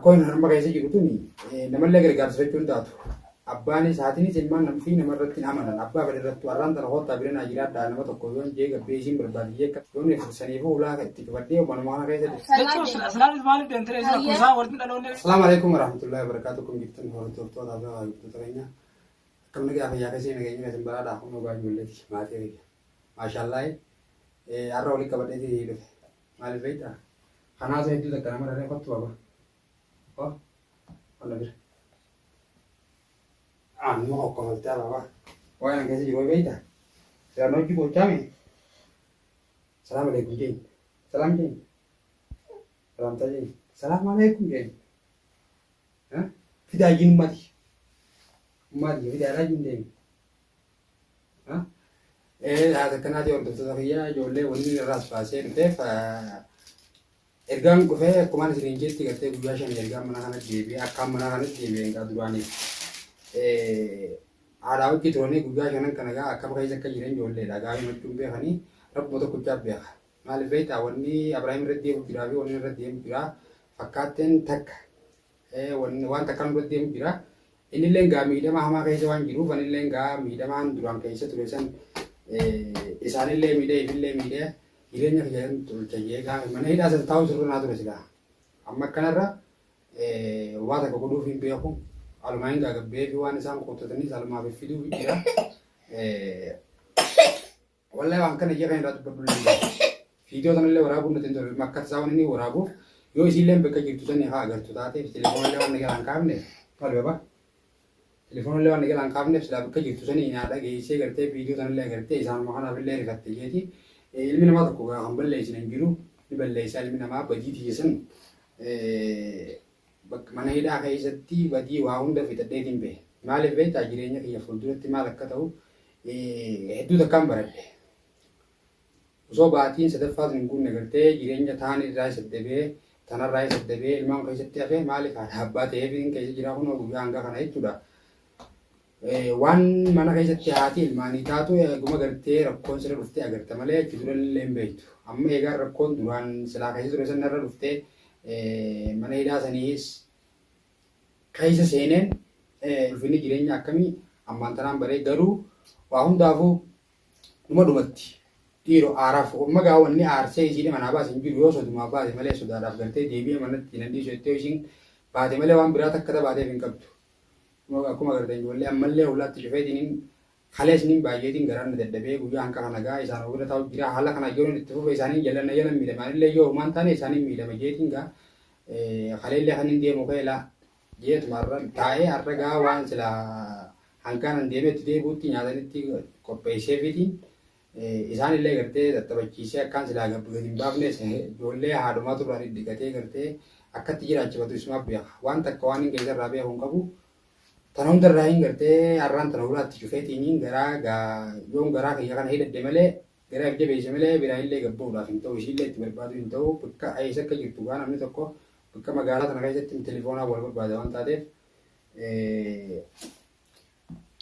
rakkoon harma keessa jiru tuni namallee gargaarsa jechuun taatu. Abbaan isaatiinis ilmaan namfii namarratti hin amanan. Abbaa badirrattu har'aan tana hoottaa bira naa jiraadhaa nama tokko yoon jee gabbee isiin barbaadiyee akka yoon fursaniifuu ulaa itti cufadhee manuma kana keessa jechuun asirraanis maaliif deemtee isa kuusaa walitti dhaloonni. Assalaamu alaikum warahmatullahi wabarakatuh. Kun jirtan hordoftoota fi hordoftoota keenya. Akkam nagaa fayyaa keessee nageenya keessan baraadhaa humna ogaa ijoolleeti maatii keenya. Maashaallah har'a walitti qabadheetii dhufe. Maaliif beektaa? Kanaas hedduu takka nama dharee kottu baba. Walla bira. Anno hokkomaltaa baba. Waan an keessa jiru beektaa? Siraan hojii gochaame. Salaam alaikum jeen. Salaam jeen. Salaamtaa jeen. Salaam alaikum jeen. Fidaajiin ummati. Ummati fidaadhaa jiin deemi. Haata kanaati hordoftoota fayyaa ijoollee wanni irraas baasee dhufeef ergaan dhufee akkuma isiniin jetti gartee guyyaa shan ergaan mana kanatti deebi'ee akkaan mana kanatti deebi'ee egaa duraanii haadhaa hojii turanii guyyaa shanan kana egaa akkam keessa akka jiran ijoolleedha gaafii machuun beekanii rakkuma tokkochaa beeka. Maaliif beektaa wanni Abiraahim irratti deemu jiraa fi wanni irratti deemu jiraa fakkaatteen takka waan takkaan irratti deemu jiraa. Innillee gaa miidhama hamaa keessa waan jiruuf anillee gaa miidhamaan duraan keessa ture san isaanillee miidhee ifillee miidhee jireenya kiyyan tolchayee gaa mana hidhaa san taa'u sirrii naa ture silaa. Amma akkanarra waa takka godhuuf hin beeku. Alumaan gaa gabbee fi waan isaan qottatanis alumaaf fiduuf jira. Wallahi waan kana ija kan irraa dubbadhu illee fiidiyoo sanallee waraabuun nuti hin tole akka isaa waan inni waraabuuf yoo isiillee bakka jirtu sanii haa agartu taateef telefoonillee waan nagaa hin kaafne maal beekaa? Telefoonillee waan nagaa hin kaafneef silaa bakka jirtu sanii nyaadha geessee gartee viidiyoo sanallee agartee isaan kanaafillee rifatte jeeti. Ilmi namaa tokko kan balleessin hin jiru ni balleessaa ilmi namaa badii tiyyeessan mana hidhaa keessatti badii waa hunda fixadheetiin bahe. Maaliif beektaa jireenya kiyya fuulduratti maal akka ta'u hedduu takkaan baradhe. Osoo baatiin sadaffaas hin guunne gartee jireenya taan irraa isa dabee tanarraa isa dabee ilmaan keessatti hafee maaliif haadha abbaa ta'eef keessa jira kun guyyaa hanga kana jechuudha. Waan mana keessatti haati ilmaanii taatu eeguma gartee rakkoon sirra dhuftee agarta malee achi dura illee hin beektu. Amma eegaa rakkoon duraan silaa keessa ture sanarra dhuftee mana hidhaa saniis keessa seeneen ulfinni jireenya akkamii ammaan tanaan baree garuu waa hundaafuu dhuma dhumatti dhiiroo aaraaf magaa wanni aarsee isiidha manaa baasin jiru yoo sodumaa baate malee sodaadhaaf gartee deebi'ee manatti nan dhiisu jettee isiin baate malee waan biraa takka baateef hin qabdu. Akkuma agartan ijoollee ammallee hulaatti cufeetiin kalees ni baay'eetiin garaan dadhabee guyyaa hanqa kana gaa isaan ofirra taa'u jira haala kana yeroon itti fufe isaanii jalan miidhamanillee yoo humaan taane isaanii miidhama jeetiin gaa kaleellee kan hin deemu keelaa jeetumarra taa'ee har'a gaa waan sila hanqaan hin deemetti deebuutti nyaatanitti qopheesseefiitiin isaanillee gartee tattabachiisee akkaan silaa gadi hin baafnes ijoollee haadhumaa turaan dhiqatee gartee akkatti jiraachifatu isumaaf beeka waan takka waan hin keessarraa beeku hin qabu. Tanaa hundarraa hin gartee har'aan tana hulaatti cufeetiin garaa yoon garaa kiyya kana hidhadhe malee garaa ija beeyse malee biraa illee gabbuudhaaf hin ta'u isiillee itti barbaadu hin ta'u bakka eessa akka jirtu gaa namni tokko bakka magaalaa tana keessatti telefoonaa wal barbaada waan taateef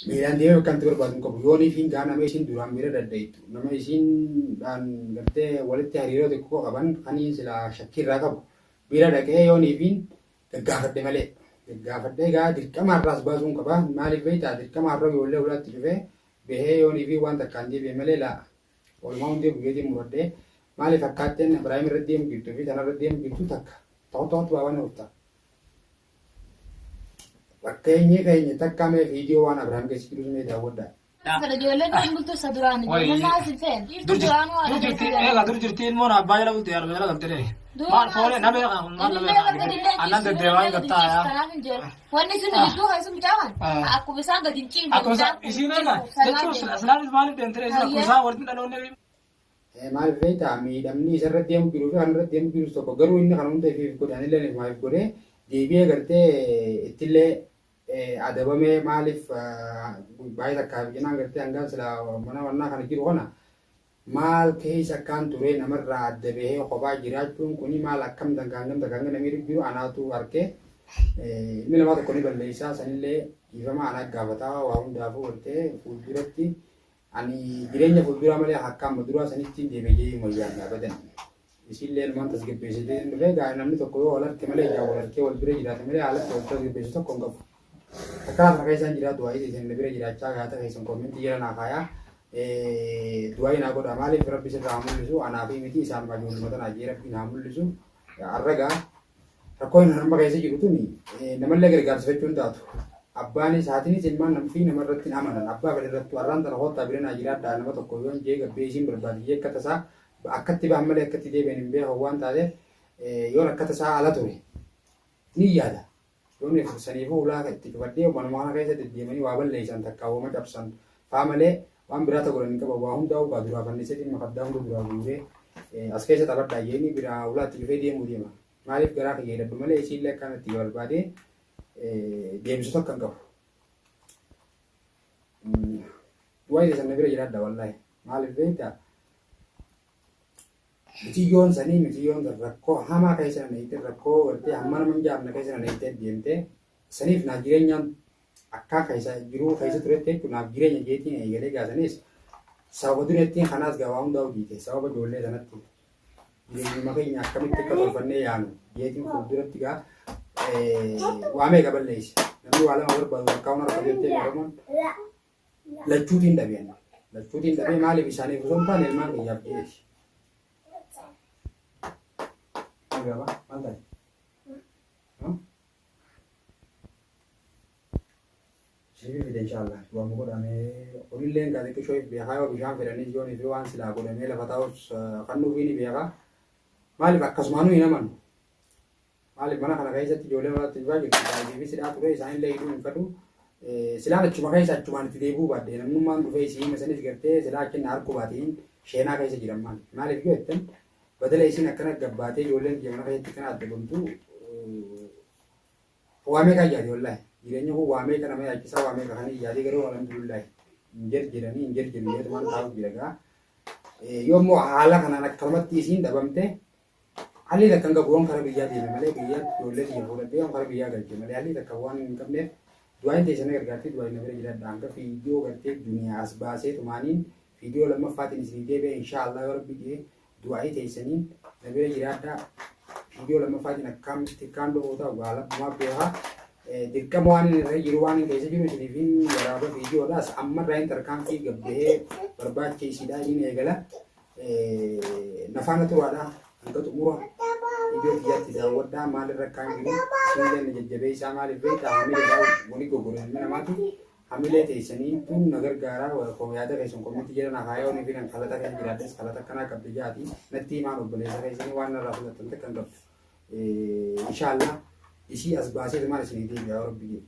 miidhaan deemee bakka itti barbaadu hin qabu yoonii fi gaa nama isiin duraan bira dadda'itu nama isiindhaan gartee walitti hariiroo xiqqoo qaban kaniin silaa shakkiirraa qabu bira dhaqee yoonii fi gaggaafadhe malee. Gaafadhee gaa dirqama irraas baasuun qaba. Maaliif beektaa dirqama irra ijoollee hulaatti cufee bahee yoonii fi waan takkaan deebi'e malee laa oolmaa hundee guyyeetiin muradhee maaliif akkaatteen Abiraahim irratti deemu jirtuu fi tanarra deemu jirtu takka ta'utti baabaan oolta. Fakkeenyi keenya takka mee viidiyoo waan Abiraahim keessatti jiru mee daawwadhaa. Kada ijoollee kan bultu isa duraan ijoollee naasii ta'een dhiirtu duraan waan eegaa dur jirti ilmoo abbaa jala bulti yaala jala galtee maal foole na beeka maal na beeka annan deddeebaa hin gattaa yaa wanni sun iddoo keessatti bitaaman akkuma isaan gadi hin ciifne akkuma isiin eegaa jechuun silaanis maaliif deemtee akkuma isaan walitti dhaloonni maaliif beektaa miidhamni isarra deemu jiruu fi kanarra deemu jirus tokko garuu inni kan hunda ifiif godhanillee maaliif godhee deebi'ee gartee ittillee adabamee maaliif baay'ee takkaaf jenaan gartee hangaan sila mana wannaa kana jiru kana maal keessa akkaan ture namarraa adda bahee kophaa jiraachuun kuni maal akkam dangaangam namni jiru anaatu harkee ilmi namaa tokko ni balleessaa sanillee dhiifama anaa gaafataa waa hundaafuu gartee fuulduratti ani jireenya fuulduraa malee akkaan maduraa sanittiin deemee jee moyyaan gaafatan isilleen waan tasgabbeessitee hin dhufee gaa namni tokko yoo wal harke malee ijaa wal harkee wal bira jiraate malee haalatti wal tasgabbeessu tokko hin qabu. Akkana kana keessaan jiraatu waa'ee isin bira jiraachaa gaata keessan koomintii jira naa kaayaa. Du'aa naa godha maaliif rabbi sirraa mul'isu anaa fi miti isaan baay'ee naa jee rabbi naa mul'isu arragaa rakkoon nama keessa jiru tuni namallee gargaarsifachuun taatu. Abbaanis haatiinis ilmaan namfii namarratti hin amanan abbaa fedhe irratti warraan tana hoottaa bira naa jiraadhaa nama tokko yoo jee gabbee isiin barbaadiyee akka tasaa akkatti ba'an malee akkatti deebi'an hin beekan waan taateef yoon akka tasaa ala ture ni yaada. Yoon saniifuu ulaa itti cufadhee manuma kana keessa deddeemanii waa balleessan takka wooma cabsan faa malee waan biraa ta'uu godhanii qaba waa hundaa'u baa duraa fanniseetiin maqaddaa hunda duraa guuree as keessa taphadhaa jeeni biraa ulaatti dhufee deemuu deema. Maaliif garaa kiyya jedhadhu malee isiillee akkanatti barbaadee deebisu tokko hin qabu. Du'aa isa sana bira jiraadha wallaahi maaliif beektaa miciyyoon sanii miciyyoon rakkoo hamaa keessa na neeyite rakkoo gartee hamma nama hin jaamne keessa na neeyite deemtee saniif naaf jireenyaan akka keessa jiruu keessa turetti jechuun naaf jireenya jeetiin eegalee gaasanis sababa dureettiin kanaas gabaa hundaa hojiite sababa ijoollee sanatti jireenyuma keenya akkamitti akka tolfannee yaanu jeetiin fuulduratti gaa waamee qaballeessi namni waa lama barbaadu akka hunda rakkoo jettee jedhamuun lachuutiin dhabee maaliif isaaniif osoo hin taane ilmaan kiyyaaf dhiyeessi. Berapa? Pantai. Sini beda insyaallah. Dua muka dame. Orangnya enggak ada kecuali biasa kalau bisa ferani jual itu wan sila aku dame lah kata us kanu ini biasa. Mali bakas manu ini man. Mali mana kana kaisa ti jole wala tiba gitu. Jadi sila aku deh sain lagi itu kadu. Sila cuma kaisa cuma nanti debu bade. Namun man tuh sih misalnya seperti sila akan narko batin. Shena kaisa jiran man. Mali juga itu. Badala isin akkana gabbaatee ijoolleen jimana keessatti kan adda gontu waamee kan yaade wallahi jireenya kun waamee kana mee akkisaa waamee kan yaade garuu alhamdulillahi hin jirjiranii jedhumaan taa'u jira gaa yoommoo haala kanaan akkamatti isiin dhabamte haalli takka hin qabu waan kara biyyaa deeme malee biyyaa ijoollee xiyya fuudhadhee waan kara biyyaa galche malee haalli takka waan hin qabneef du'aan teessana gargaartee du'aan na bira jiraadha hanga fiidiyoo gartee duniyaa as baasee tumaaniin fiidiyoo lammaffaatiin isin deebi'e inshaallah yoo rabbi dhiyee du'aa teessaniin na bira jiraadha fiidiyoo lammaffaatiin akkamitti kan dho'oota gaalabbumaa beekaa dirqama waan irra jiru waan keessa jiru isiniifin waraaba fiidiyoodhaas amma irraa hin tarkaanfii gabbahee barbaachisidhaa inni eegala nafaana turaadha hanga xumura iddoo xiyyaatti daawwadhaa maalirra kan jiru siinleen jajjabee isaa maaliif beektaa hamilee walii goggoran namaati hamilee teessanii tun na gargaaraa yaada keessan komitti jedhan akaayoo ni filan kalata kan jiraaddes kalata akkanaa qabdi jaati natti himaan obboleessa keessanii waan irraa fudhatan takkan qabdu inshaallah ishii as baasee maal isinii deebi'aa rabbi jedhu